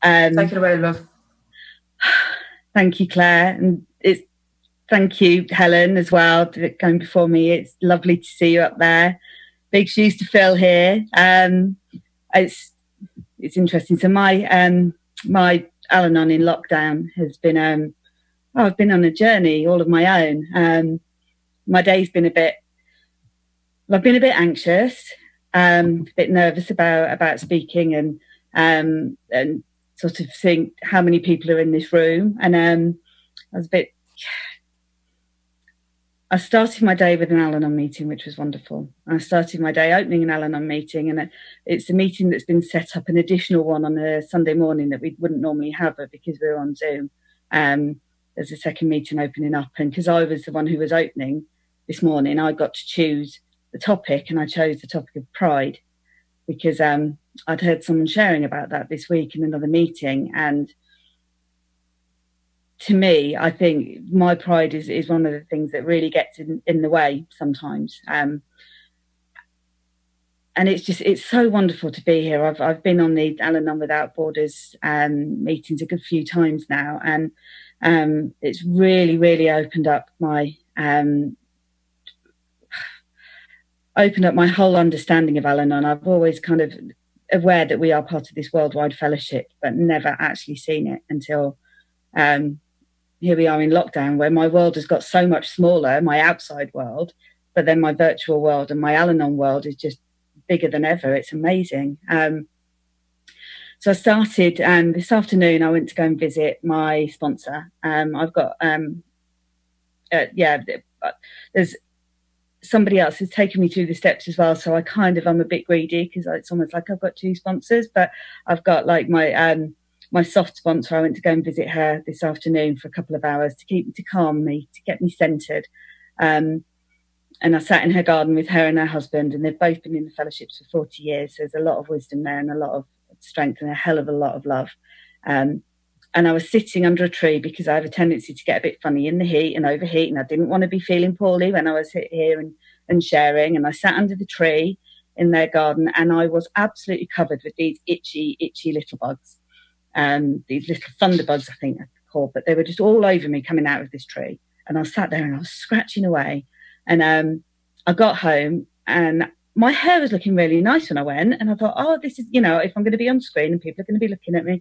Take it away, love. Thank you, Claire, and thank you, Helen, as well, going before me. It's lovely to see you up there. Big shoes to fill here. It's interesting. So my Al-Anon in Lockdown has been I've been on a journey all of my own. My day's been I've been a bit anxious, a bit nervous about speaking and sort of think how many people are in this room. And I started my day with an Al-Anon meeting, which was wonderful. I started my day opening an Al-Anon meeting, and it's a meeting that's been set up, an additional one on a Sunday morning that we wouldn't normally have it because we're on Zoom. There's a second meeting opening up, and because I was the one who was opening this morning, I got to choose the topic, and I chose the topic of pride because I'd heard someone sharing about that this week in another meeting. And to me, I think my pride is one of the things that really gets in the way sometimes. And it's so wonderful to be here. I've been on the AlAnon Without Borders meetings a good few times now, and it's really, really opened up my whole understanding of Al-Anon. I've always kind of aware that we are part of this worldwide fellowship, but never actually seen it until here we are in lockdown, where my world has got so much smaller, my outside world, but then my virtual world and my Al-Anon world is just bigger than ever. It's amazing. So I started, this afternoon I went to go and visit my sponsor. I've got, there's somebody else who's taken me through the steps as well. So I'm a bit greedy because it's almost like I've got two sponsors, but I've got like my soft sponsor. I went to go and visit her this afternoon for a couple of hours to calm me, to get me centered. And I sat in her garden with her and her husband, and they've both been in the fellowships for 40 years. So there's a lot of wisdom there and a lot of strength and a hell of a lot of love. And I was sitting under a tree because I have a tendency to get a bit funny in the heat and overheat, and I didn't want to be feeling poorly when I was here and sharing. And I sat under the tree in their garden, and I was absolutely covered with these itchy little bugs. These little thunderbugs, I think they're called, but they were just all over me coming out of this tree. And I sat there and I was scratching away. And I got home and my hair was looking really nice when I went. And I thought, oh, this is, if I'm going to be on screen and people are going to be looking at me,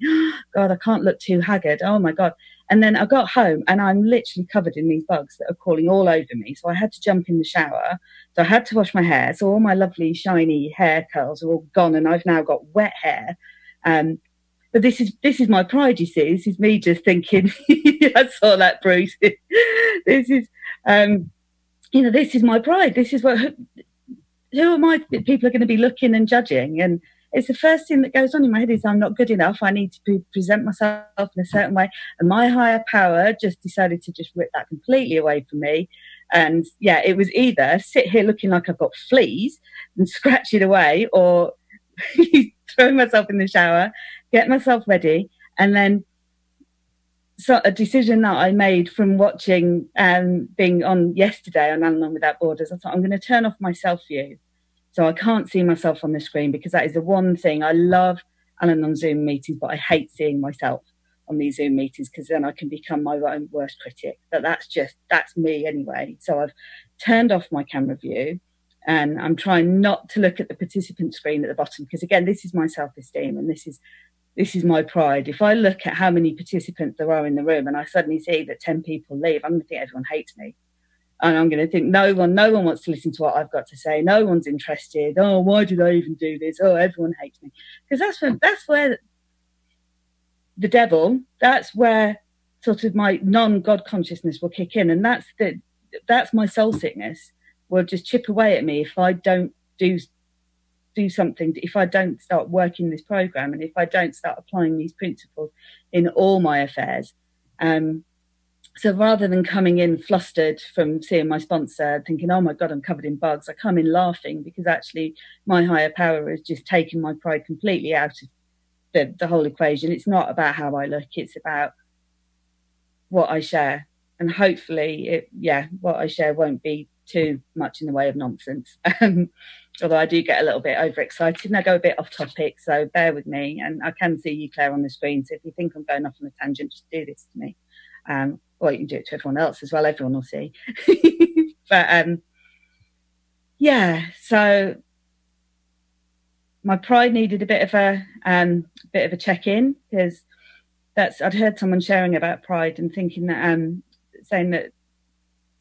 God, I can't look too haggard. Oh, my God. And then I got home and I'm literally covered in these bugs that are crawling all over me. So I had to jump in the shower. So I had to wash my hair. So all my lovely, shiny hair curls are all gone. And I've now got wet hair. But this is my pride, you see. This is me just thinking, I saw that, Bruce. This is, this is my pride. This is who am I that people are going to be looking and judging? And it's the first thing that goes on in my head is I'm not good enough. I need to present myself in a certain way. And my higher power just decided to just rip that completely away from me. And yeah, it was either sit here looking like I've got fleas and scratch it away, or throw myself in the shower, get myself ready. And then so a decision that I made from watching being on yesterday on Al-Anon Without Borders, I thought I'm going to turn off my self view. So I can't see myself on the screen, because that is the one thing. I love Al-Anon Zoom meetings, but I hate seeing myself on these Zoom meetings, because then I can become my own worst critic. But that's me anyway. So I've turned off my camera view. And I'm trying not to look at the participant screen at the bottom, because again, this is my self-esteem and this is my pride. If I look at how many participants there are in the room and I suddenly see that 10 people leave, I'm going to think everyone hates me. And I'm going to think no one wants to listen to what I've got to say. No one's interested. Oh, why did I even do this? Oh, everyone hates me. Because that's where the devil, that's where sort of my non-God consciousness will kick in. And that's my soul sickness. Will just chip away at me if I don't do something, if I don't start working this program, and if I don't start applying these principles in all my affairs. So rather than coming in flustered from seeing my sponsor, thinking, oh my God, I'm covered in bugs, I come in laughing, because actually my higher power has just taken my pride completely out of the whole equation. It's not about how I look, it's about what I share. And hopefully what I share won't be too much in the way of nonsense. although I do get a little bit overexcited and I go a bit off topic, so bear with me. And I can see you, Claire, on the screen, so if you think I'm going off on a tangent, just do this to me. Well, you can do it to everyone else as well, everyone will see. But yeah, so my pride needed a bit of a check-in, because I'd heard someone sharing about pride and thinking that saying that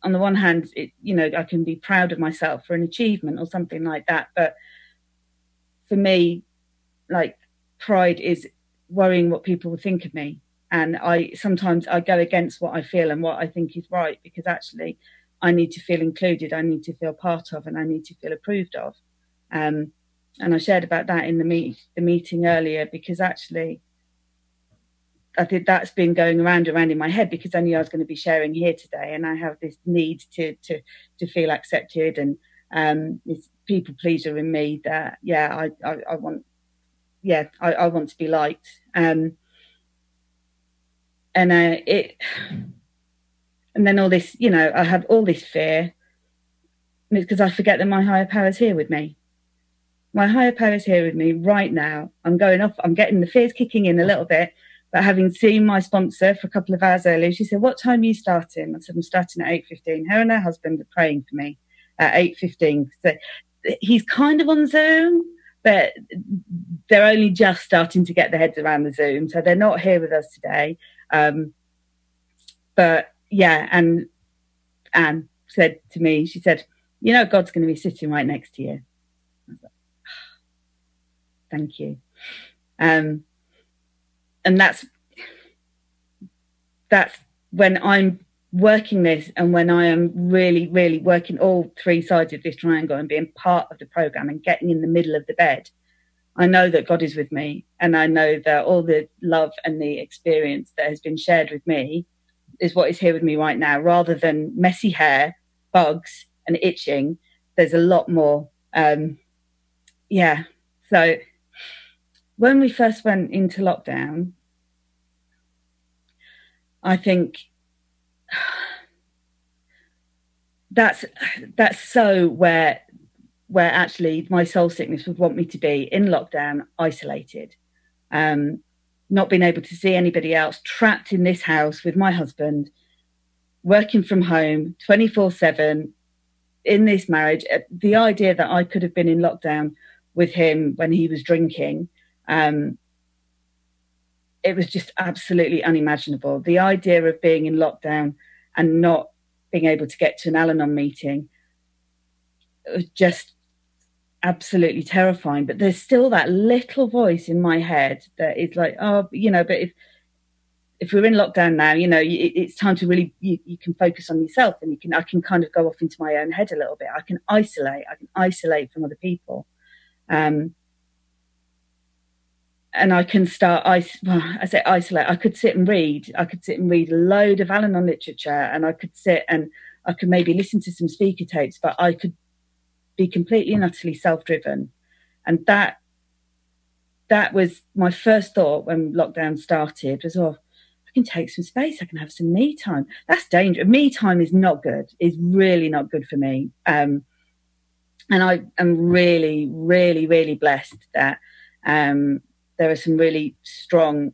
on the one hand, I can be proud of myself for an achievement or something like that, but for me, like, pride is worrying what people will think of me, and sometimes I go against what I feel and what I think is right, because actually I need to feel included, I need to feel part of, and I need to feel approved of. And I shared about that in the meeting earlier, because actually I think that's been going around in my head, because I knew I was going to be sharing here today, and I have this need to feel accepted, and this people pleaser in me that I want to be liked, and then all this, I have all this fear, and it's because I forget that my higher power is here with me. My higher power is here with me right now. I'm going off. I'm getting the fears kicking in a little bit. But having seen my sponsor for a couple of hours earlier, she said, "What time are you starting?" I said, "I'm starting at 8:15. Her and her husband are praying for me at 8:15. So he's kind of on Zoom, but they're only just starting to get their heads around the Zoom. So they're not here with us today. But yeah, and Anne said to me, she said, "God's going to be sitting right next to you." I was like, thank you. And that's when I'm working this, and when I am really, really working all three sides of this triangle and being part of the program and getting in the middle of the bed, I know that God is with me, and I know that all the love and the experience that has been shared with me is what is here with me right now, rather than messy hair, bugs and itching. There's a lot more. So when we first went into lockdown, I think that's so where actually my soul sickness would want me to be, in lockdown, isolated, not being able to see anybody else, trapped in this house with my husband, working from home 24/7 in this marriage. The idea that I could have been in lockdown with him when he was drinking, it was just absolutely unimaginable. The idea of being in lockdown and not being able to get to an AlAnon meeting, it was just absolutely terrifying. But there's still that little voice in my head that is like, but if we're in lockdown now, it's time to really, you can focus on yourself, and I can kind of go off into my own head a little bit. I can isolate from other people. And I can start, I say isolate, I could sit and read a load of AlAnon literature, and I could sit and I could maybe listen to some speaker tapes, but I could be completely and utterly self-driven. And that was my first thought when lockdown started, was, I can take some space, I can have some me time. That's dangerous. Me time is not good, is really not good for me. And I am really, really, really blessed that there are some really strong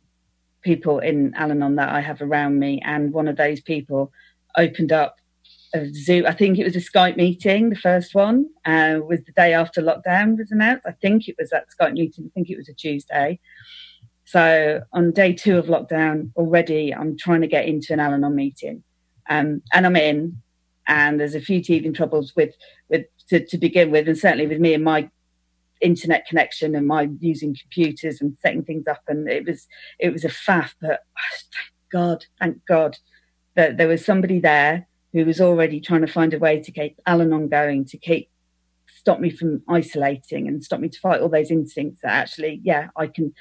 people in AlAnon that I have around me. And one of those people opened up a Zoom, I think it was a Skype meeting, the first one, was the day after lockdown was announced. I think it was that Skype meeting, I think it was a Tuesday. So on day 2 of lockdown already, I'm trying to get into an AlAnon meeting. And I'm in, and there's a few teething troubles to begin with, and certainly with me and my internet connection and my using computers and setting things up, and it was a faff. But thank God that there was somebody there who was already trying to find a way to keep AlAnon going, to stop me from isolating and stop me to fight all those instincts that actually, I can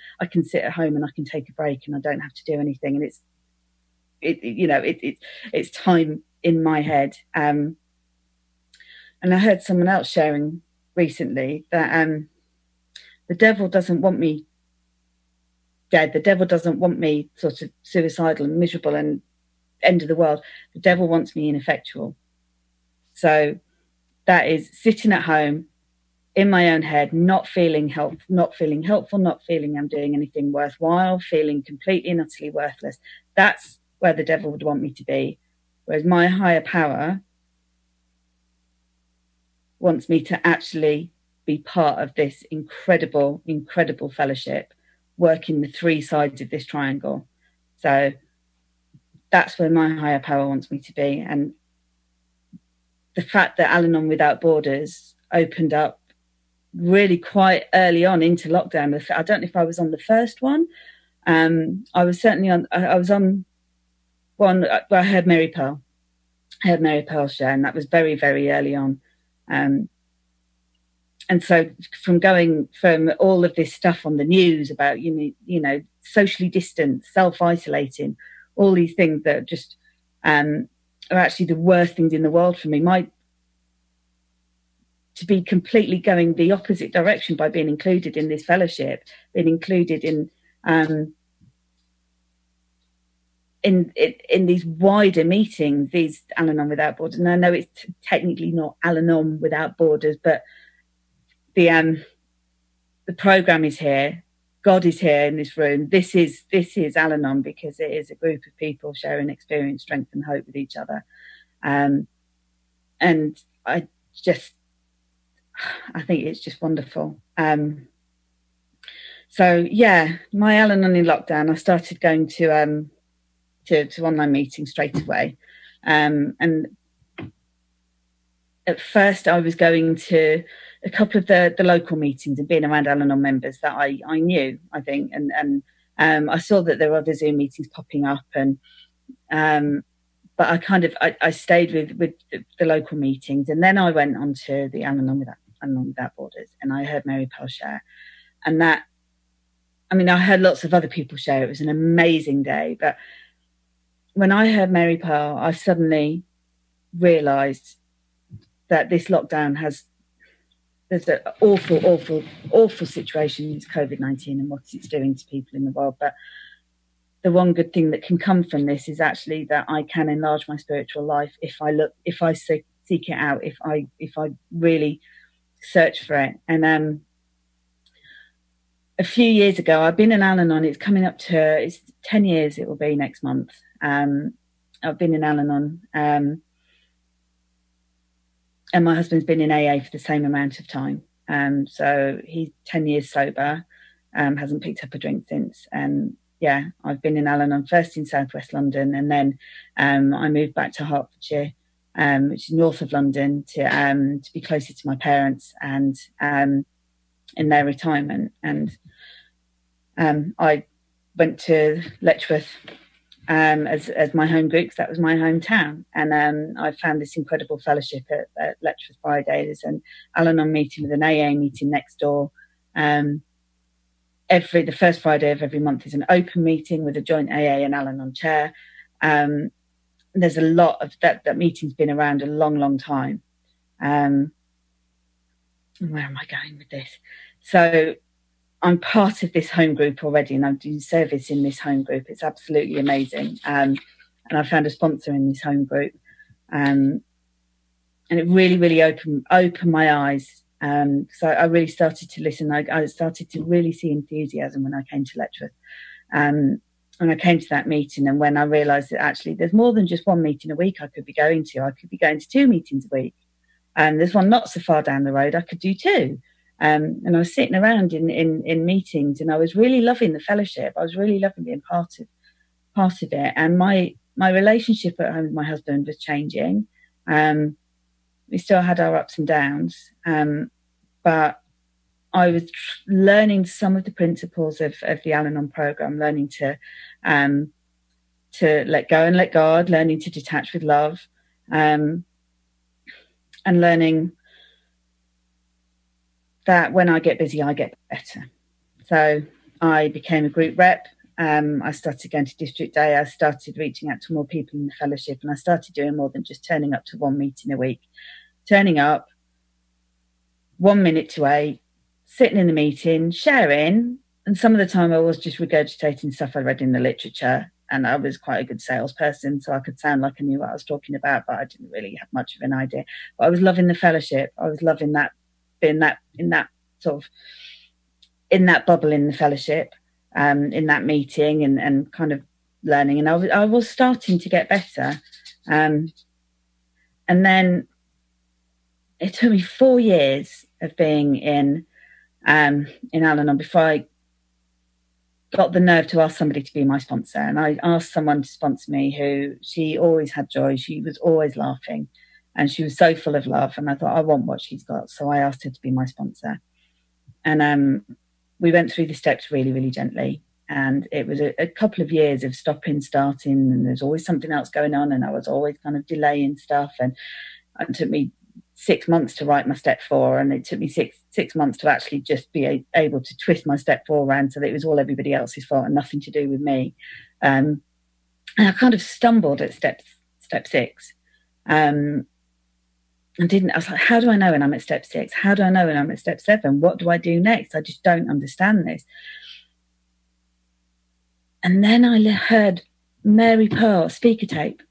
sit at home and I can take a break and I don't have to do anything, and it's time in my head. And I heard someone else sharing recently that the devil doesn't want me dead. The devil doesn't want me sort of suicidal and miserable and end of the world. The devil wants me ineffectual. So that is sitting at home in my own head, not feeling helpful, not feeling I'm doing anything worthwhile, feeling completely and utterly worthless. That's where the devil would want me to be. Whereas my higher power wants me to actually be part of this incredible, incredible fellowship, working the three sides of this triangle. So that's where my higher power wants me to be. And the fact that Al-Anon Without Borders opened up really quite early on into lockdown. I don't know if I was on the first one. I was certainly on. I was on one where I heard Mary Pearl share, and that was very, very early on. And so from going from all of this stuff on the news about you know socially distant, self-isolating, all these things that just are actually the worst things in the world for me, to be completely going the opposite direction by being included in this fellowship, being included in these wider meetings, these Al-Anon Without Borders. And I know it's technically not Al-Anon Without Borders, but the program is here. God is here in this room. This is Al-Anon, because it is a group of people sharing experience, strength, and hope with each other. And I think it's just wonderful. So yeah, my Al-Anon in lockdown, I started going to online meetings straight away. And at first I was going to a couple of the local meetings and being around Al-Anon members that I knew, I think. And I saw that there were other Zoom meetings popping up, and but I stayed with the local meetings. And then I went on to the Al-Anon Without Borders, and I heard Mary Pearl share. And I heard lots of other people share. It was an amazing day. But when I heard Mary Pearl, I suddenly realised that this lockdown there's an awful situation with COVID-19 and what it's doing to people in the world. But the one good thing that can come from this is actually that I can enlarge my spiritual life if I seek it out, if I really search for it. And a few years ago, I've been in Al-Anon. It's coming up to, it's 10 years it will be next month. I've been in Al-Anon, and my husband's been in AA for the same amount of time. So he's 10 years sober, hasn't picked up a drink since. And yeah, I've been in Al-Anon first in Southwest London, and then I moved back to Hertfordshire, which is north of London, to be closer to my parents and in their retirement. And I went to Letchworth as my home group, because that was my hometown. And I found this incredible fellowship at Letchworth Fridays, and Al-Anon meeting with an AA meeting next door. The first Friday of every month is an open meeting with a joint AA and Al-Anon chair. There's a lot of that meeting's been around a long time. Where am I going with this? So I'm part of this home group already, and I'm doing service in this home group. It's absolutely amazing. And I found a sponsor in this home group. And it really opened my eyes. So I really started to listen. I started to really see enthusiasm when I came to Letchworth. When I came to that meeting, and when I realised that actually there's more than just one meeting a week I could be going to. I could be going to 2 meetings a week. And there's one not so far down the road I could do 2. And I was sitting around in meetings, and I was really loving the fellowship. I was really loving being part of it. And my relationship at home with my husband was changing. We still had our ups and downs, but I was learning some of the principles of the Al-Anon program, learning to let go and let God, learning to detach with love, and learning that when I get busy, I get better. So I became a group rep. I started going to District Day. I started reaching out to more people in the fellowship, and I started doing more than just turning up to 1 meeting a week. Turning up 1 minute to 8, sitting in the meeting, sharing, and some of the time I was just regurgitating stuff I read in the literature, and I was quite a good salesperson, so I could sound like I knew what I was talking about, but I didn't really have much of an idea. But I was loving the fellowship. I was loving that in that sort of in that bubble in the fellowship, in that meeting, and kind of learning. And I was starting to get better, and then it took me 4 years of being in AlAnon before I got the nerve to ask somebody to be my sponsor. And I asked someone to sponsor me who, she always had joy. She was always laughing and she was so full of love. And I thought, I want what she's got. So I asked her to be my sponsor. And we went through the steps really, really gently. And it was a couple of years of stopping, starting, and there's always something else going on. And I was always kind of delaying stuff. And it took me 6 months to write my step 4, and it took me six months to actually just be able to twist my step 4 around so that it was all everybody else's fault and nothing to do with me. And I kind of stumbled at step 6. I was like, how do I know when I'm at step 6? How do I know when I'm at step 7? What do I do next? I just don't understand this. And then I heard Mary Pearl speaker tape.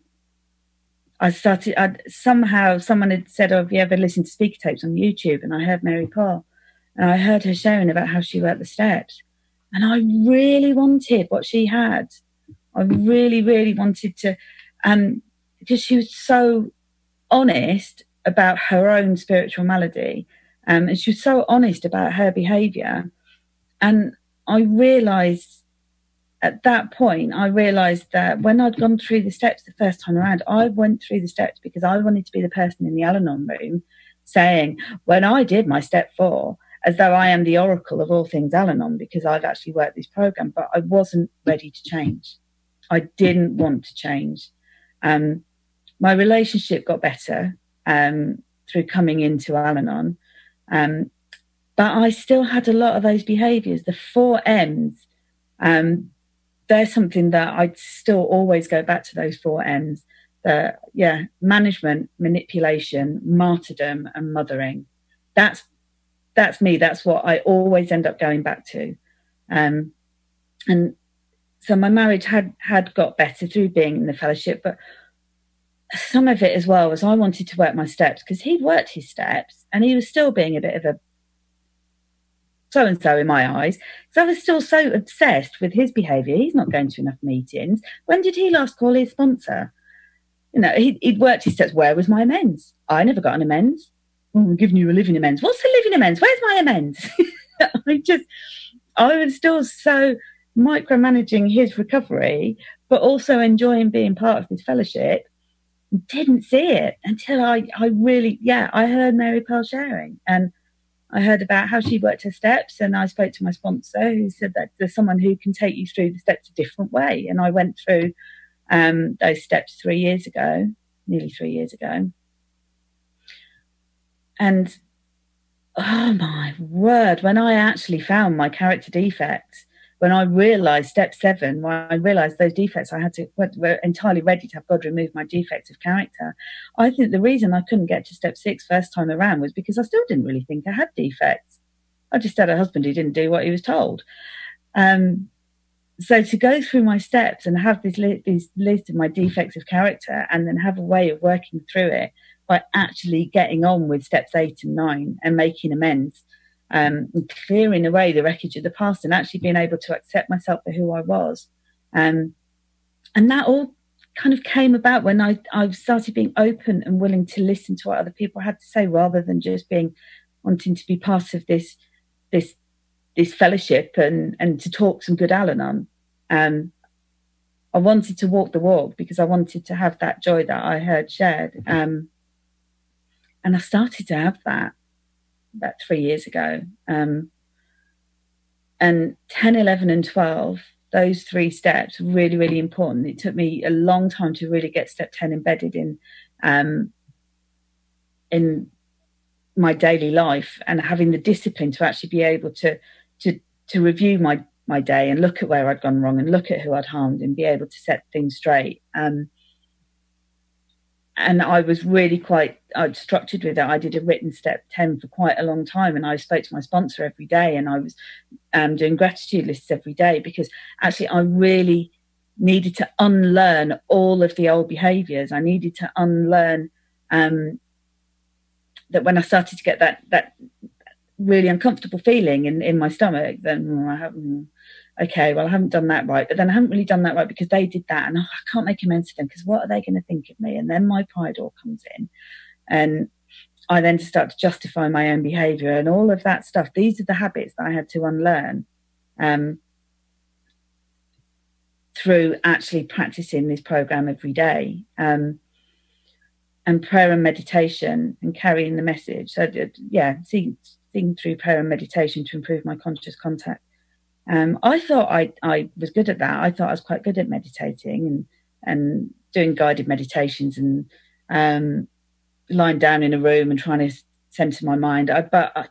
Somehow someone had said, oh, have you ever listened to speaker tapes on YouTube? And I heard Mary Pearl, and I heard her sharing about how she worked the steps. And I really wanted what she had. I really, really wanted to, because she was so honest about her own spiritual malady. And she was so honest about her behaviour. And I realised, at that point, I realised that when I'd gone through the steps the first time around, I went through the steps because I wanted to be the person in the Al-Anon room saying, when I did my step 4, as though I am the oracle of all things Al-Anon, because I've actually worked this program, but I wasn't ready to change. I didn't want to change. My relationship got better through coming into Al-Anon, but I still had a lot of those behaviours. The 4 M's, there's something that I'd still always go back to, those 4 M's. Management, manipulation, martyrdom, and mothering. That's me. That's what I always end up going back to. And so my marriage had got better through being in the fellowship, but some of it as well was I wanted to work my steps because he'd worked his steps and he was still being a bit of a so-and-so in my eyes, because I was still so obsessed with his behaviour. He's not going to enough meetings. When did he last call his sponsor? You know, he'd worked his steps. Where was my amends? I never got an amends. Oh, I'm giving you a living amends. What's a living amends? Where's my amends? I was still so micromanaging his recovery, but also enjoying being part of this fellowship. Didn't see it until I heard Mary Pearl sharing, and I heard about how she worked her steps, and I spoke to my sponsor who said that there's someone who can take you through the steps a different way. And I went through those steps nearly 3 years ago. And oh my word, when I actually found my character defects, when I realised step 7, when I realised those defects were entirely ready to have God remove my defects of character, I think the reason I couldn't get to step 6 first time around was because I still didn't really think I had defects. I just had a husband who didn't do what he was told. So to go through my steps and have this list of my defects of character, and then have a way of working through it by actually getting on with steps 8 and 9 and making amends, and clearing away the wreckage of the past, and actually being able to accept myself for who I was. And that all kind of came about when I started being open and willing to listen to what other people had to say, rather than just wanting to be part of this fellowship and to talk some good Al-Anon. I wanted to walk the walk because I wanted to have that joy that I heard shared. And I started to have that about 3 years ago. And 10, 11 and 12, those 3 steps were really, really important. It took me a long time to really get step 10 embedded in my daily life, and having the discipline to actually be able to review my day and look at where I'd gone wrong and look at who I'd harmed and be able to set things straight. And I was really quite structured with it. I did a written step 10 for quite a long time, and I spoke to my sponsor every day, and I was doing gratitude lists every day, because actually I really needed to unlearn all of the old behaviours. I needed to unlearn that when I started to get that really uncomfortable feeling in my stomach, then okay, well, I haven't done that right. But then I haven't really done that right because they did that, and I can't make amends to them because what are they going to think of me? And then my pride all comes in, and I then start to justify my own behaviour and all of that stuff. These are the habits that I had to unlearn through actually practicing this program every day, and prayer and meditation and carrying the message. So seeing through prayer and meditation to improve my conscious contact. I thought I was good at that. I thought I was quite good at meditating and doing guided meditations and lying down in a room and trying to center my mind. But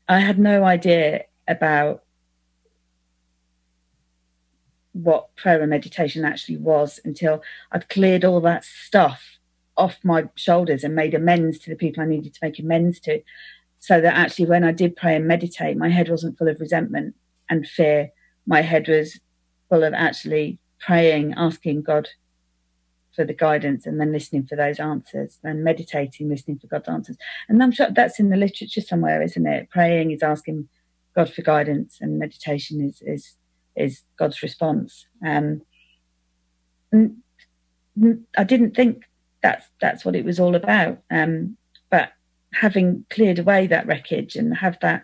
I had no idea about what prayer and meditation actually was until I'd cleared all that stuff off my shoulders and made amends to the people I needed to make amends to, so that actually when I did pray and meditate, my head wasn't full of resentment and fear. My head was full of actually praying, asking God for the guidance, and then listening for those answers, and meditating, listening for God's answers. And I'm sure that's in the literature somewhere, isn't it? Praying is asking God for guidance, and meditation is God's response. I didn't think that's what it was all about. But having cleared away that wreckage and have that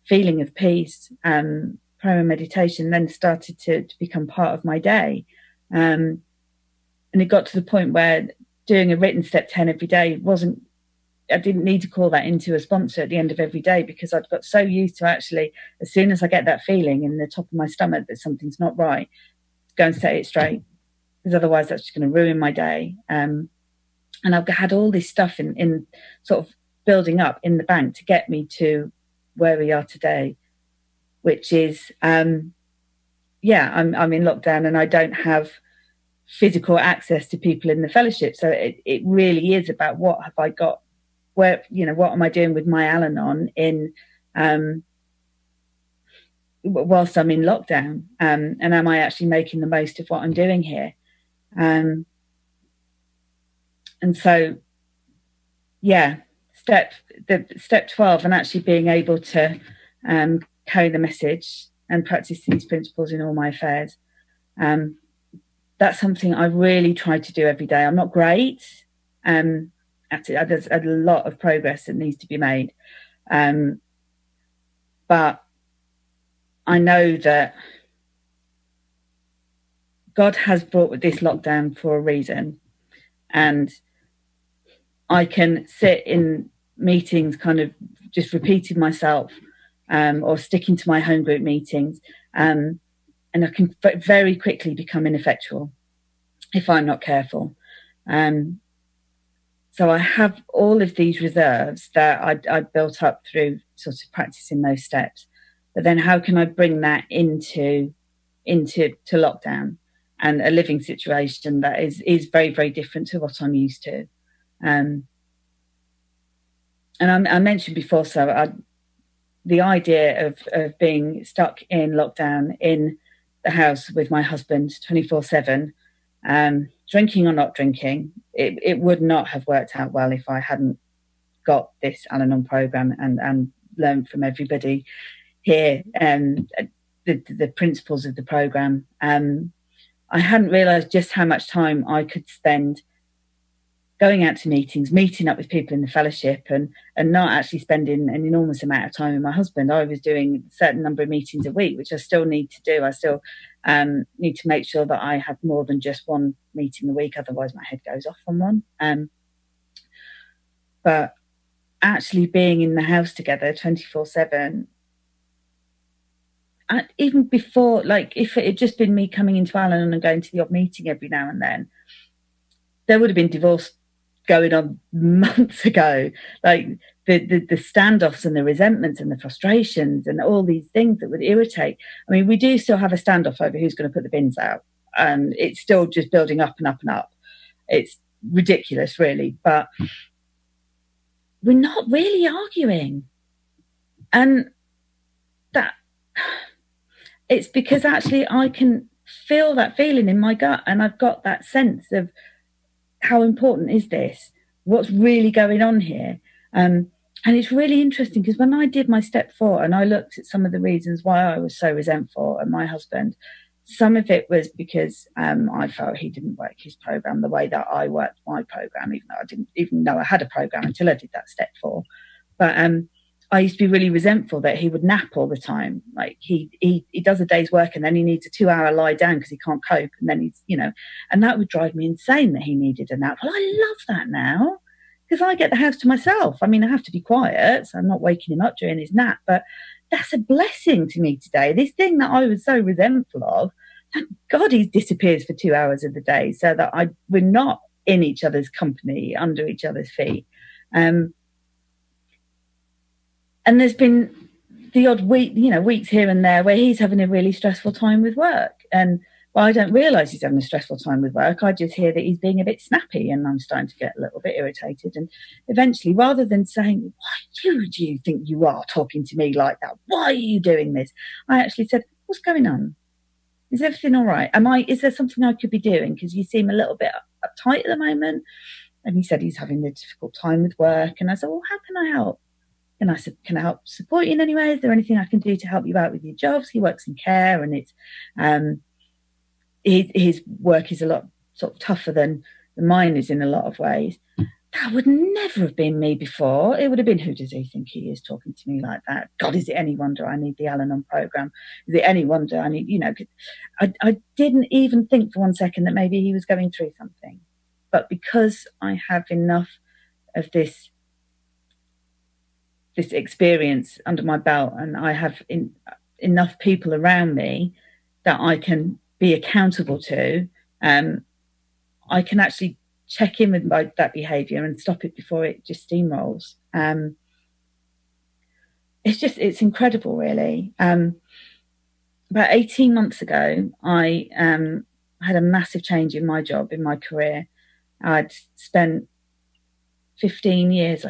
feeling of peace, prayer and meditation then started to become part of my day. And it got to the point where doing a written step 10 every day I didn't need to call that into a sponsor at the end of every day, because I'd got so used to actually, as soon as I get that feeling in the top of my stomach that something's not right, go and set it straight, because otherwise that's just going to ruin my day. And I've had all this stuff in sort of building up in the bank to get me to where we are today, which is, I'm in lockdown and I don't have physical access to people in the fellowship. So it really is about what have I got, where, what am I doing with my AlAnon in, whilst I'm in lockdown, and am I actually making the most of what I'm doing here? And so, step 12, and actually being able to carry the message and practice these principles in all my affairs. That's something I really try to do every day. I'm not great at it. There's a lot of progress that needs to be made. But I know that God has brought this lockdown for a reason. And I can sit in meetings kind of just repeating myself, or sticking to my home group meetings, and I can very quickly become ineffectual if I'm not careful. So I have all of these reserves that I built up through sort of practicing those steps. But then how can I bring that into lockdown and a living situation that is very, very different to what I'm used to? And I mentioned before, the idea of being stuck in lockdown in the house with my husband 24/7, drinking or not drinking, it would not have worked out well if I hadn't got this AlAnon program and learned from everybody here the principles of the program. I hadn't realised just how much time I could spend going out to meetings, meeting up with people in the fellowship, and not actually spending an enormous amount of time with my husband. I was doing a certain number of meetings a week, which I still need to do. I still need to make sure that I have more than just one meeting a week, otherwise my head goes off on one. But actually being in the house together 24/7, even before, like if it had just been me coming into AlAnon and going to the odd meeting every now and then, there would have been divorce going on months ago. Like the standoffs and the resentments and the frustrations and all these things that would irritate. I mean, we do still have a standoff over who's going to put the bins out, and it's still just building up and up and up. It's ridiculous, really, but we're not really arguing. And that it's because actually I can feel that feeling in my gut, and I've got that sense of how important is this? What's really going on here? And it's really interesting because when I did my step 4 and I looked at some of the reasons why I was so resentful at my husband, some of it was because I felt he didn't work his program the way that I worked my program, even though I didn't even know I had a program until I did that step 4. But I used to be really resentful that he would nap all the time. Like he does a day's work and then he needs a 2-hour lie down because he can't cope. And then he's, and that would drive me insane that he needed a nap. Well, I love that now because I get the house to myself. I mean, I have to be quiet, so I'm not waking him up during his nap, but that's a blessing to me today. This thing that I was so resentful of, thank God he disappears for 2 hours of the day so that we're not in each other's company, under each other's feet. And there's been the odd weeks here and there where he's having a really stressful time with work. And I don't realise he's having a stressful time with work. I just hear that he's being a bit snappy and I'm starting to get a little bit irritated. And eventually, rather than saying, why do you think you are talking to me like that? Why are you doing this? I actually said, what's going on? Is everything all right? Is there something I could be doing? Because you seem a little bit uptight at the moment. And he said he's having a difficult time with work. And I said, well, how can I help? And I said, can I help support you in any way? Is there anything I can do to help you out with your jobs? He works in care and it's his work is a lot sort of tougher than mine is in a lot of ways. That would never have been me before. It would have been, who does he think he is talking to me like that? God, is it any wonder I need the AlAnon program? Is it any wonder I need, I didn't even think for one second that maybe he was going through something. But because I have enough of this experience under my belt and I have enough people around me that I can be accountable to, I can actually check in with that behaviour and stop it before it just steamrolls. It's incredible, really. About 18 months ago, I had a massive change in my job, in my career. I'd spent 15 years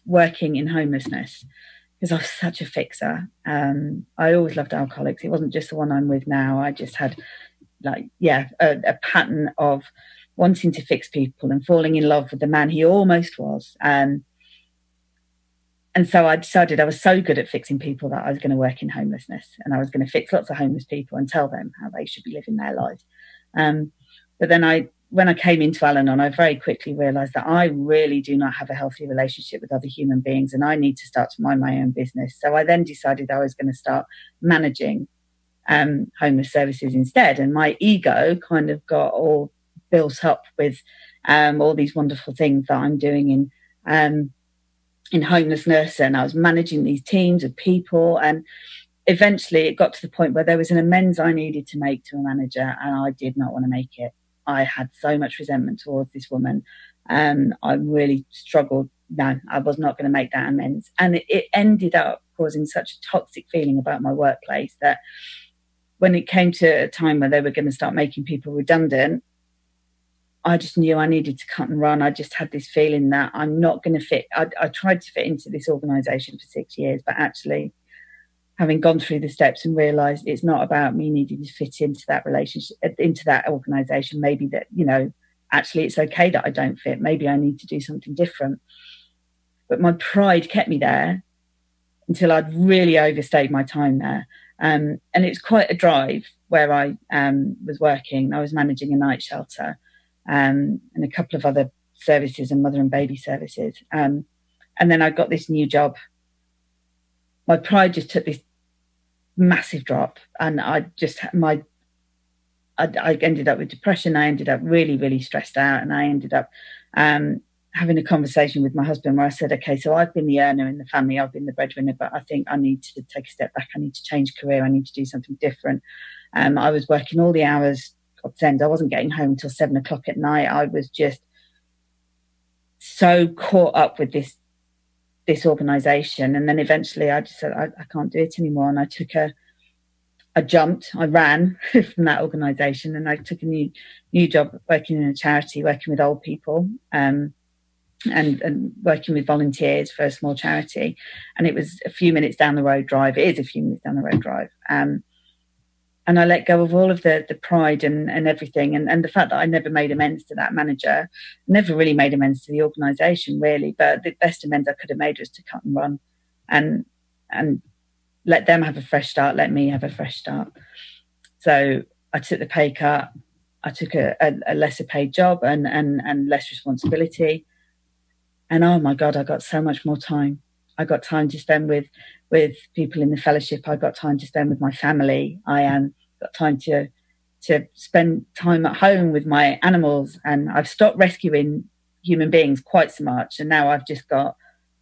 working in homelessness because I was such a fixer. I always loved alcoholics. It wasn't just the one I'm with now. I just had a pattern of wanting to fix people and falling in love with the man he almost was. And so I decided I was so good at fixing people that I was going to work in homelessness and I was going to fix lots of homeless people and tell them how they should be living their lives. But then when I came into Al-Anon, I very quickly realised that I really do not have a healthy relationship with other human beings and I need to start to mind my own business. So I then decided I was going to start managing homeless services instead. And my ego kind of got all built up with all these wonderful things that I'm doing in homelessness. And I was managing these teams of people. And eventually it got to the point where there was an amends I needed to make to a manager and I did not want to make it. I had so much resentment towards this woman. I really struggled. No, I was not going to make that amends. And it ended up causing such a toxic feeling about my workplace that when it came to a time where they were going to start making people redundant, I just knew I needed to cut and run. I just had this feeling that I'm not going to fit. I tried to fit into this organisation for 6 years, but actually having gone through the steps and realised it's not about me needing to fit into that relationship, into that organisation, maybe that, actually it's okay that I don't fit. Maybe I need to do something different. But my pride kept me there until I'd really overstayed my time there. And it was quite a drive where I was working. I was managing a night shelter and a couple of other services and mother and baby services. And then I got this new job. My pride just took this massive drop and I ended up with depression. I ended up really, really stressed out and I ended up having a conversation with my husband where I said, okay, so I've been the earner in the family, I've been the breadwinner, but I think I need to take a step back. I need to change career. I need to do something different. I was working all the hours. God's send, I wasn't getting home until 7 o'clock at night. I was just so caught up with this organisation. And then eventually I just said, I can't do it anymore. And I ran from that organisation and I took a new job working in a charity, working with old people and working with volunteers for a small charity. And it was a few minutes down the road drive. It is a few minutes down the road drive. And And I let go of all of the pride and everything, and the fact that I never made amends to that manager, never really made amends to the organisation, really. But the best amends I could have made was to cut and run, and let them have a fresh start, let me have a fresh start. So I took the pay cut. I took a lesser paid job and less responsibility. And oh my God, I got so much more time. I got time to spend with people in the fellowship. I got time to spend with my family. I got time to spend time at home with my animals. And I've stopped rescuing human beings quite so much. And now I've just got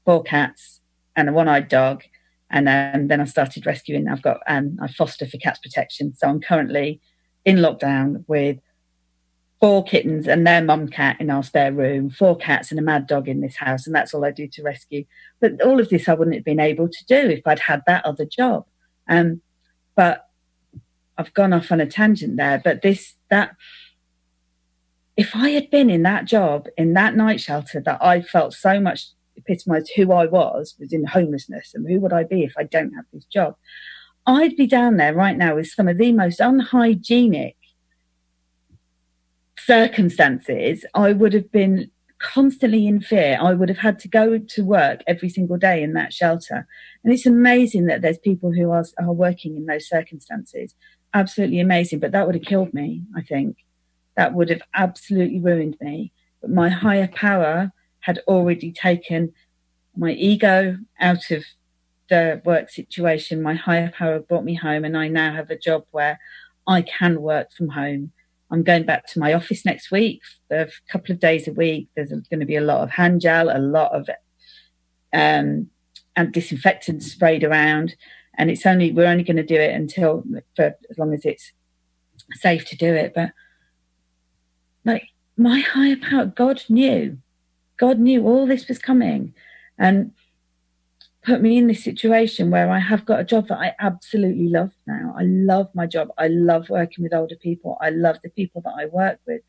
4 cats and a one-eyed dog. And then I started rescuing. I've got I foster for cats protection. So I'm currently in lockdown with 4 kittens and their mum cat in our spare room, 4 cats and a mad dog in this house, and that's all I do to rescue. But all of this I wouldn't have been able to do if I'd had that other job. But I've gone off on a tangent there. But that if I had been in that job, in that night shelter that I felt so much epitomised who I was in homelessness, and who would I be if I don't have this job? I'd be down there right now with some of the most unhygienic circumstances. I would have been constantly in fear. I would have had to go to work every single day in that shelter. And it's amazing that there's people who are working in those circumstances. Absolutely amazing. But that would have killed me, I think. That would have absolutely ruined me. But my higher power had already taken my ego out of the work situation. My higher power brought me home, and I now have a job where I can work from home. I'm going back to my office next week, a couple of days a week. There's going to be a lot of hand gel, a lot of and disinfectant sprayed around. And we're only going to do it for as long as it's safe to do it. But like, my higher power, God knew all this was coming, and put me in this situation where I have got a job that I absolutely love now. I love my job. I love working with older people. I love the people that I work with.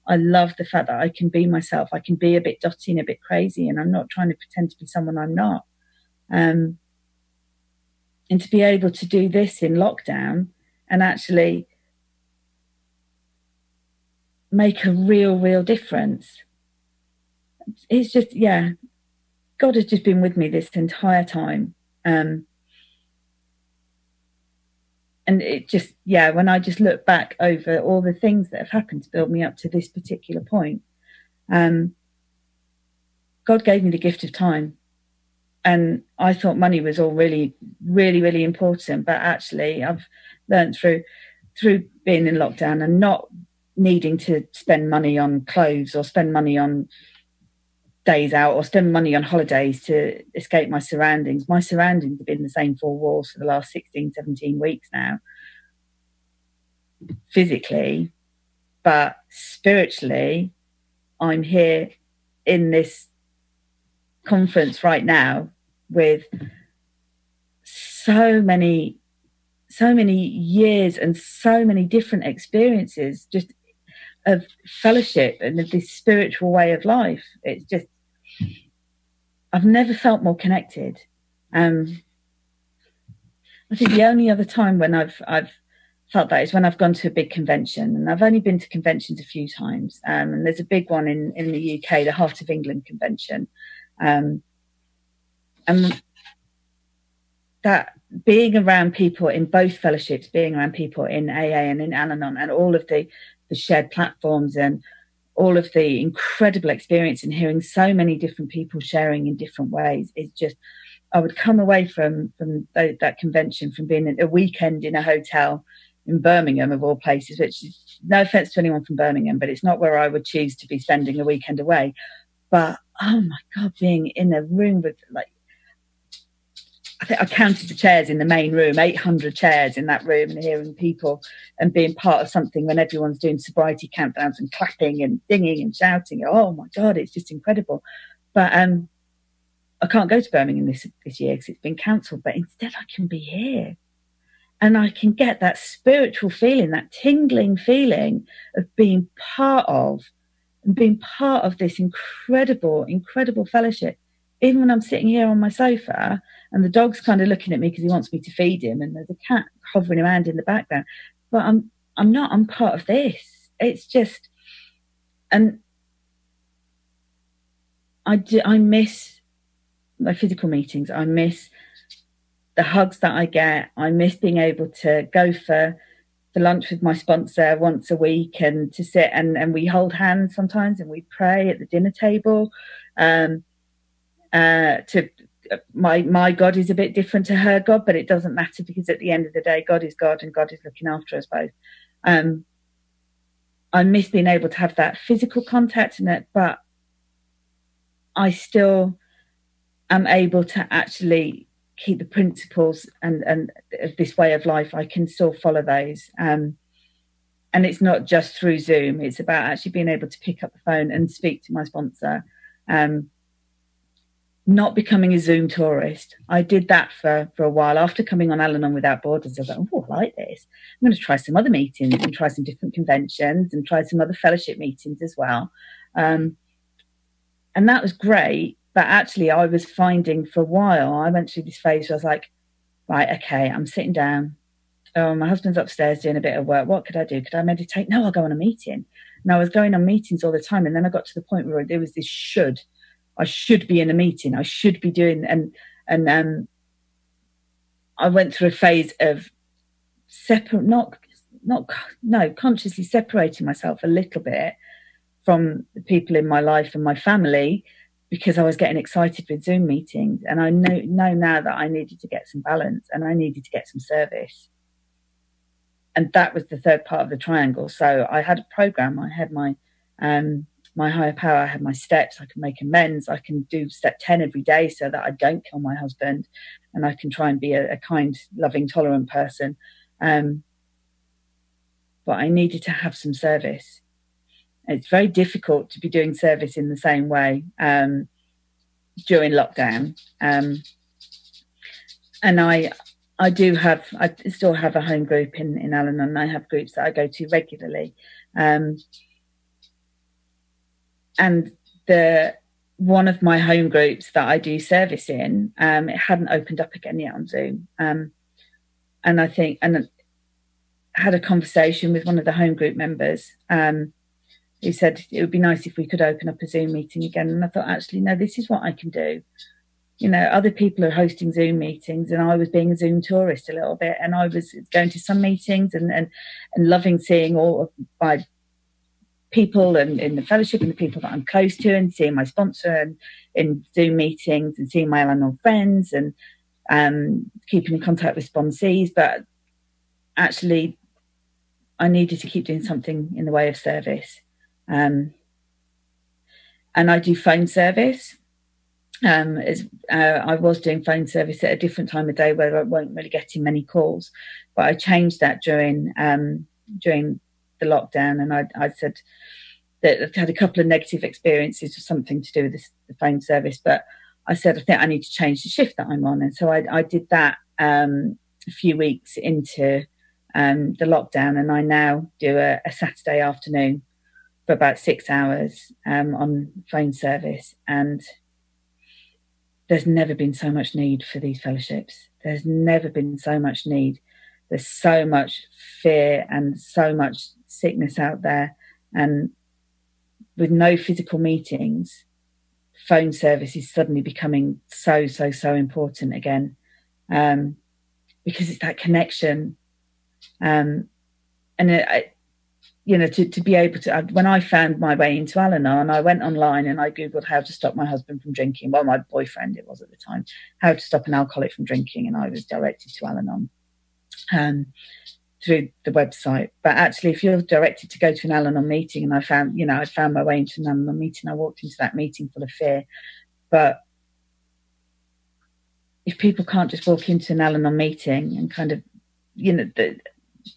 I love the fact that I can be myself. I can be a bit dotty and a bit crazy, and I'm not trying to pretend to be someone I'm not. And to be able to do this in lockdown and actually make a real difference. It's just, yeah, God has just been with me this entire time. And it just, yeah, when I just look back over all the things that have happened to build me up to this particular point, God gave me the gift of time. And I thought money was all really important. But actually, I've learned through being in lockdown and not needing to spend money on clothes or spend money on days out or spend money on holidays to escape my surroundings. My surroundings have been the same 4 walls for the last 16, 17 weeks now, physically, but spiritually, I'm here in this conference right now with so many years and so many different experiences just of fellowship and of this spiritual way of life. It's just, I've never felt more connected. I think the only other time when I've felt that is when I've gone to a big convention, and I've only been to conventions a few times. And there's a big one in the UK, the Heart of England convention. And that being around people in both fellowships, being around people in AA and in AlAnon, and all of the shared platforms and all of the incredible experience and hearing so many different people sharing in different ways, is just, I would come away from that convention, from being a weekend in a hotel in Birmingham, of all places, which is no offense to anyone from Birmingham, but it's not where I would choose to be spending a weekend away. But, oh my God, being in a room with, like, I think I counted the chairs in the main room, 800 chairs in that room, and hearing people and being part of something when everyone's doing sobriety countdowns and clapping and singing and shouting. Oh my God, it's just incredible. But I can't go to Birmingham this year because it's been cancelled, but instead I can be here. And I can get that spiritual feeling, that tingling feeling of being part of this incredible fellowship. Even when I'm sitting here on my sofa and the dog's kind of looking at me because he wants me to feed him, and there's a cat hovering around in the background, but I'm not. I'm part of this. It's just, and I miss my physical meetings. I miss the hugs that I get. I miss being able to go for lunch with my sponsor once a week, and to sit and we hold hands sometimes, and we pray at the dinner table. My God is a bit different to her God, but it doesn't matter, because at the end of the day, God is God, and God is looking after us both. I miss being able to have that physical contact in it, but I still am able to actually keep the principles and of this way of life. I can still follow those. And it's not just through Zoom. It's about actually being able to pick up the phone and speak to my sponsor. Not becoming a Zoom tourist. I did that for a while. After coming on Al-Anon Without Borders, I was like, oh, I like this. I'm going to try some other meetings and try some different conventions and try some other fellowship meetings as well. And that was great. But actually, I was finding for a while, I went through this phase where I was like, right, okay, I'm sitting down. Oh, my husband's upstairs doing a bit of work. What could I do? Could I meditate? No, I'll go on a meeting. And I was going on meetings all the time. And then I got to the point where there was this should. I should be in a meeting. I should be doing, and I went through a phase of consciously separating myself a little bit from the people in my life and my family, because I was getting excited with Zoom meetings. And I know now that I needed to get some balance, and I needed to get some service. And that was the third part of the triangle. So I had a program. I had my higher power. I had my steps. I can make amends. I can do step 10 every day so that I don't kill my husband, and I can try and be a kind, loving, tolerant person. But I needed to have some service. It's very difficult to be doing service in the same way during lockdown. And I still have a home group in Al-Anon. I have groups that I go to regularly. And one of my home groups that I do service in, it hadn't opened up again yet on Zoom. And I had a conversation with one of the home group members, who said it would be nice if we could open up a Zoom meeting again. And I thought, actually, no, this is what I can do. You know, other people are hosting Zoom meetings, and I was being a Zoom tourist a little bit, and I was going to some meetings and loving seeing all of my people and in the fellowship and the people that I'm close to, and seeing my sponsor and in Zoom meetings, and seeing my Al-Anon friends, and keeping in contact with sponsees. But actually, I needed to keep doing something in the way of service. And I do phone service. I was doing phone service at a different time of day where I weren't really getting many calls, but I changed that during the lockdown. And I said that I've had a couple of negative experiences with something to do with the phone service, but I said, I think I need to change the shift that I'm on. And so I did that a few weeks into the lockdown, and I now do a Saturday afternoon for about 6 hours on phone service. And there's never been so much need for these fellowships. There's never been so much need. There's so much fear and so much sickness out there. And with no physical meetings, phone service is suddenly becoming so important again, because it's that connection. And to be able to, when I found my way into Al-Anon, I went online and I Googled how to stop my husband from drinking. Well, my boyfriend, it was at the time, how to stop an alcoholic from drinking. And I was directed to Al-Anon through the website. But actually, if you're directed to go to an Al-Anon meeting, and I found my way into an Al-Anon meeting, I walked into that meeting full of fear. But if people can't just walk into an Al-Anon meeting and kind of,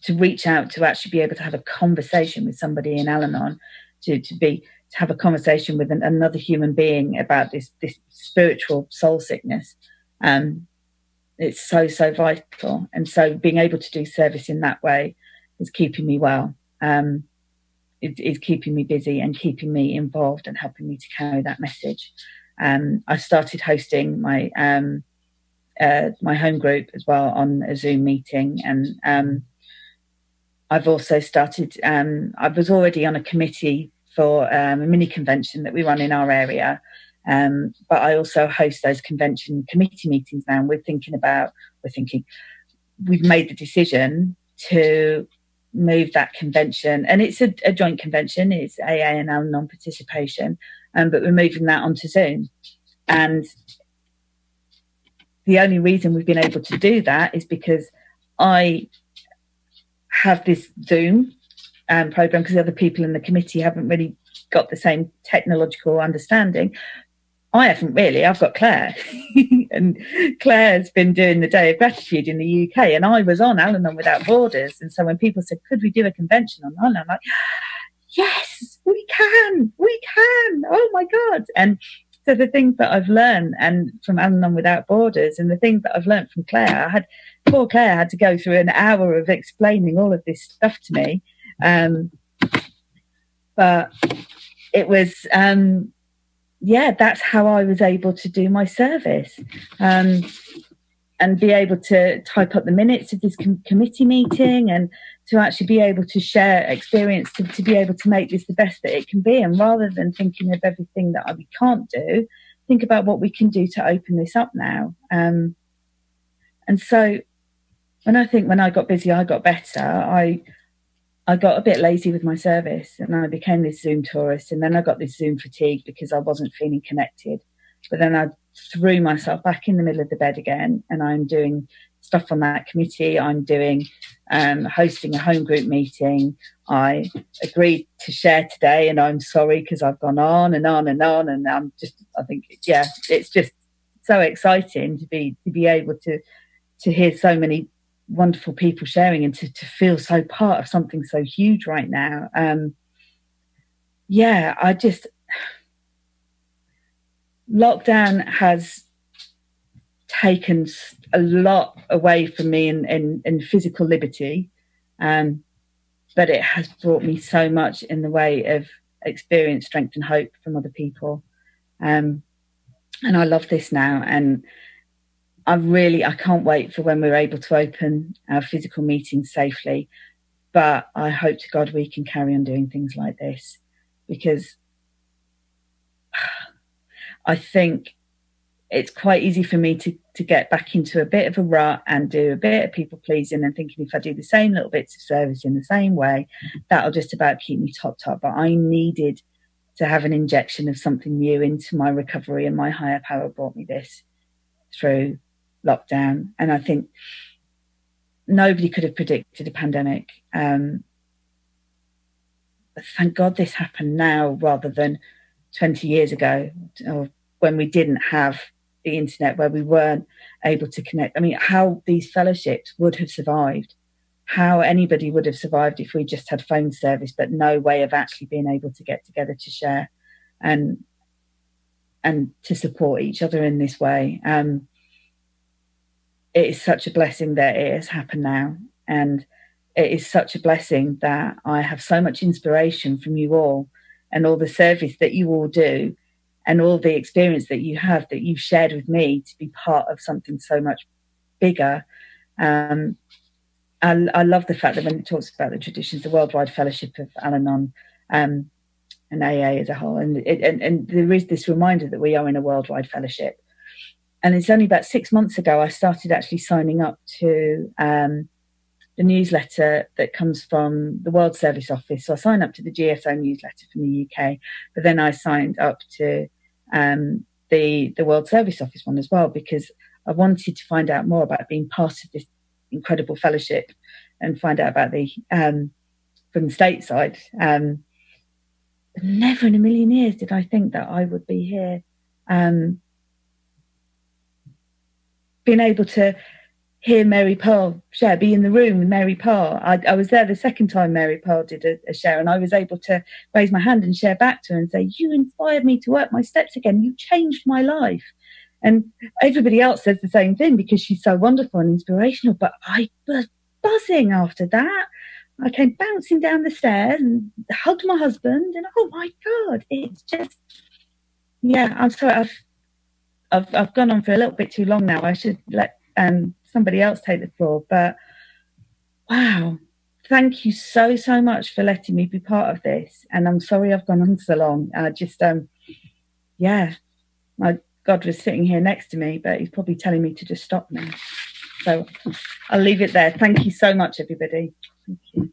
to reach out, to actually be able to have a conversation with somebody in Al-Anon, to have a conversation with another human being about this spiritual soul sickness, it's so vital. And so being able to do service in that way is keeping me well. It is keeping me busy and keeping me involved and helping me to carry that message. I started hosting my my home group as well on a Zoom meeting, and I've also started, I was already on a committee for a mini convention that we run in our area. But I also host those convention committee meetings now. And we've made the decision to move that convention. And it's a joint convention. It's AA and AlAnon participation. But we're moving that onto Zoom. And the only reason we've been able to do that is because I have this Zoom program, because the other people in the committee haven't really got the same technological understanding. I haven't really. I've got Claire. And Claire's been doing the Day of Gratitude in the UK, and I was on AlAnon Without Borders. And so when people said, could we do a convention on AlAnon? I'm like, yes, we can. Oh my God. And so the things that I've learned and from AlAnon Without Borders, and the things that I've learned from Claire, poor Claire had to go through an hour of explaining all of this stuff to me. But it was, that's how I was able to do my service, and be able to type up the minutes of this committee meeting, and to actually be able to share experience, to be able to make this the best that it can be. And rather than thinking of everything that we can't do, think about what we can do to open this up now. And so when I got busy, I got better. I got a bit lazy with my service, and I became this Zoom tourist. And then I got this Zoom fatigue because I wasn't feeling connected. But then I threw myself back in the middle of the bed again, and I'm doing stuff on that committee. I'm doing hosting a home group meeting. I agreed to share today, and I'm sorry because I've gone on and on and on. And I think it's just so exciting to be able to hear so many wonderful people sharing, and to feel so part of something so huge right now. Lockdown has taken a lot away from me in physical liberty, but it has brought me so much in the way of experience, strength and hope from other people. And I love this now, and I can't wait for when we're able to open our physical meetings safely. But I hope to God we can carry on doing things like this, because I think it's quite easy for me to get back into a bit of a rut and do a bit of people pleasing, and thinking if I do the same little bits of service in the same way, that'll just about keep me top. But I needed to have an injection of something new into my recovery, and my higher power brought me this through lockdown. And I think nobody could have predicted a pandemic. But thank God this happened now rather than 20 years ago, or when we didn't have the internet, where we weren't able to connect. I mean, how these fellowships would have survived, how anybody would have survived if we just had phone service, but no way of actually being able to get together to share and to support each other in this way. It is such a blessing that it has happened now. And it is such a blessing that I have so much inspiration from you all, and all the service that you all do, and all the experience that you have, that you've shared with me, to be part of something so much bigger. I love the fact that when it talks about the traditions, the Worldwide Fellowship of AlAnon, and AA as a whole, and there is this reminder that we are in a worldwide fellowship. And it's only about 6 months ago I started actually signing up to the newsletter that comes from the World Service Office. So I signed up to the GSO newsletter from the UK, but then I signed up to the World Service Office one as well, because I wanted to find out more about being part of this incredible fellowship, and find out about the from the stateside. But never in a million years did I think that I would be here, being able to hear Mary Pearl share, be in the room with Mary Pearl. I was there the second time Mary Pearl did a share, and I was able to raise my hand and share back to her and say, you inspired me to work my steps again. You changed my life. And everybody else says the same thing, because she's so wonderful and inspirational. But I was buzzing after that. I came bouncing down the stairs and hugged my husband, and oh my God, it's just, I'm sorry, I've gone on for a little bit too long now. I should let somebody else take the floor. But wow, thank you so, so much for letting me be part of this. And I'm sorry I've gone on so long. Yeah, my God was sitting here next to me, but he's probably telling me to just stop now. So I'll leave it there. Thank you so much, everybody. Thank you.